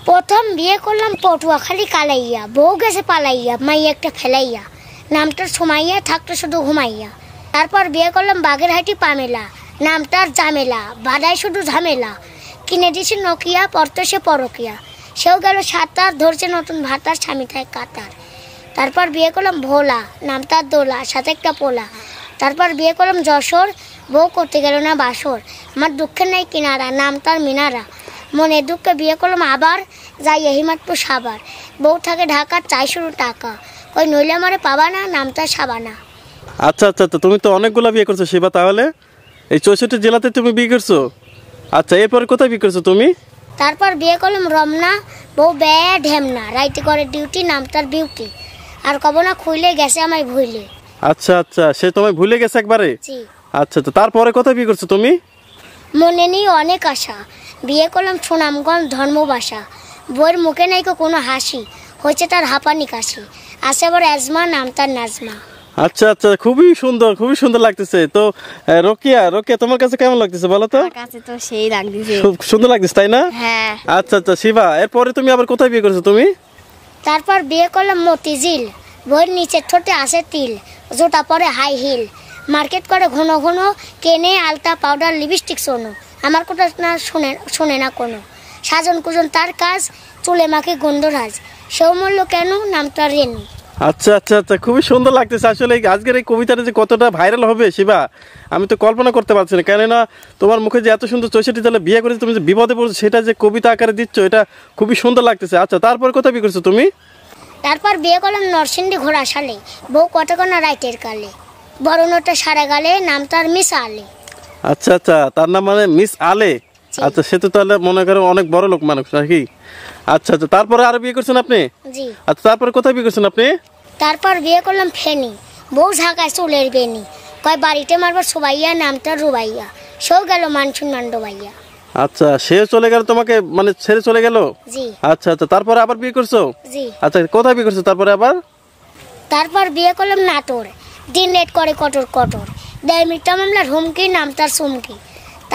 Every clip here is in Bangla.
প্রথম বিয়ে করলাম পটুয়াখালী কালাইয়া, বউ গেছে পালাইয়া, মাইয়া একটা ফেলাইয়া, নামটার সুমাইয়া, থাকতো শুধু ঘুমাইয়া। তারপর বিয়ে করলাম বাগেরহাটি পামেলা, নামটার জামেলা, বাদায় শুধু ঝামেলা। কিনে দিয়েছে নোকিয়া, পড়তো সে পরকিয়া, সেও গেল সাঁতার, ধরছে নতুন ভাতার, স্বামী থাকে কাতার। তারপর বিয়ে করলাম ভোলা, নামটার দোলা, সাথে একটা পোলা। তারপর বিয়ে করলাম যশোর, বউ করতে গেল না বাসর, আমার দুঃখের নাই কিনারা, নামটার মিনারা। মনে দুঃখে বিয়ে করলাম আবার, যাই হিমাতপুর সাবার, বউ থাকে ঢাকার, চাই শুরু টাকা, ওই নইলে আমারে পাবা না, নামটার সাবানা। আচ্ছা আচ্ছা, তো তুমি তো অনেকগুলো বিয়ে করছো শিবা, তাহলে এই 64 জেলাতে তুমি বিয়ে করছো। আচ্ছা, এরপরে কোথায় বিয়ে করছো তুমি? তারপর বিয়ে করলাম রমনা, বউ ব্যয় ঢেমনা, রাইতে করে ডিউটি, নামটার বিউটি, আর কব না খুইলে গেছে আমায় ভুইলে। আচ্ছা আচ্ছা, সে তোমায় ভুলে গেছে একবারে। জি। আচ্ছা, তো তারপরে কোথায় বিয়ে করছো তুমি? মনে নেই অনেক আশা, বিয়ে করলাম সুনামগঞ্জ ধর্মবাসা, বউয়ের মুখে নাই কোনো হাসি, হয়েছে তার হাঁপানি কাশি, আসে আবার অ্যাজমা, নামটার নাজমা। আচ্ছা আচ্ছা, খুবই সুন্দর লাগতেছে। তো রোকিয়া, তোমার কাছে কেমন লাগতেছে বলো তো? আমার কাছে তো সেই লাগতেছে, খুব সুন্দর লাগতেছে, তাই না? হ্যাঁ। আচ্ছা আচ্ছা শিবা, এরপরে তুমি আবার কোথায় বিয়ে করছো তুমি? তারপর বিয়ে করলাম মতিঝিল, বইয়ের নিচের ঠোঁটে আসে তিল, জোটা পরে হাই হিল, মার্কেট করে ঘন ঘন, কেনে আলতা পাউডার লিপস্টিক সোনো, আমার কথা না শোনে না কোনো, সাজন কুজন তার কাজ, চুলে মাখে গন্ধরাজ, সেও মূল্য কেন, নামটা রেনু। আচ্ছা আচ্ছা আচ্ছা, খুবই সুন্দর লাগতেছে। আসলে আজকের এই কবিতাটা যে কতটা ভাইরাল হবে শিবা, আমি তো কল্পনা করতে পারছি না। কেননা তোমার মুখে যে এত সুন্দর 64 জেলা বিয়ে করেছে, তুমি যে বিপদে পড়ছো সেটা যে কবিতা আকারে দিচ্ছ, এটা খুবই সুন্দর লাগতেছে। আচ্ছা, তারপর কোথায় বিয়ে করছো তুমি? তারপর বিয়ে করলাম নরসিংদী ঘোড়াশালে, বউ কতক্ষণা রাইতের কালে, বড় নোটা সারা গালে, নামটার মিস আলে। আচ্ছা আচ্ছা, তার নাম মানে মিস আলে। আচ্ছা, সে তো তাহলে মনে করো অনেক বড় লোক মানুষ নাকি? আচ্ছা আচ্ছা, তারপরে আরো বিয়ে করছেন আপনি? জি। আচ্ছা, তারপরে কোথায় বিয়ে করছেন আপনি? তারপর বিয়ে করলাম ফেনি, বউ ঝাঁকায় চুলের বেনি, কয় বাড়িতে মারবার সবাইয়া, নামটা রুবাইয়া, সেও গেল মানসুন মান্ডবাইয়া। আচ্ছা, সে চলে গেল তোমাকে মানে ছেড়ে চলে গেল? জি। আচ্ছা আচ্ছা, তারপরে আবার বিয়ে করছো? জি। আচ্ছা, কোথায় বিয়ে করছো তারপরে আবার? তারপর বিয়ে করলাম নাটোর, দিন লেট করে কটর কটর, দেয় মিথ্যা মামলার হুমকি, নামটার চুমকি।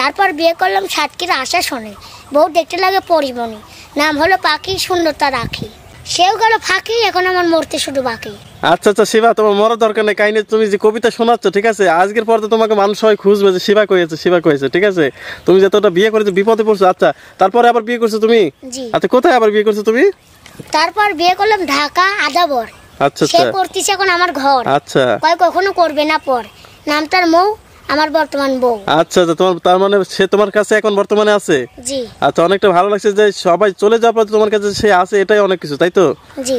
তারপর বিয়ে করলাম সাতক্ষীরা আশা শোনে, বউ দেখতে লাগে পরিমণি, নাম হলো পাখি, সুন্দরতা রাখি, সেও গেল ফাঁকি, এখন আমার মরতে শুধু বাকি। আচ্ছা আচ্ছা শিবা, তোমার মরার দরকার নেই, কাহিনী তুমি যে কবিতা শোনাচ্ছ, ঠিক আছে, আজকের পর তো তোমাকে মানুষ সবাই খুঁজবে যে শিবা কয়েছে, ঠিক আছে, তুমি যতটা বিয়ে করেছো বিপদে পড়ছো। আচ্ছা, তারপরে আবার বিয়ে করছো তুমি? জি। আচ্ছা, কোথায় আবার বিয়ে করছো তুমি? তারপর বিয়ে করলাম ঢাকা আদাবর, আচ্ছা সে আচ্ছা করতেছে এখন আমার ঘর, আচ্ছা কয় কখনো করবে না পর, নামটার মৌ, আমার বর্তমান বউ। আচ্ছা আচ্ছা, তোমার তার মানে সে তোমার কাছে এখন বর্তমানে আছে? জি। আচ্ছা, অনেকটা ভালো লাগছে যে সবাই চলে যাওয়ার পর তোমার কাছে সে আছে, এটাই অনেক কিছু, তাই তো? জি।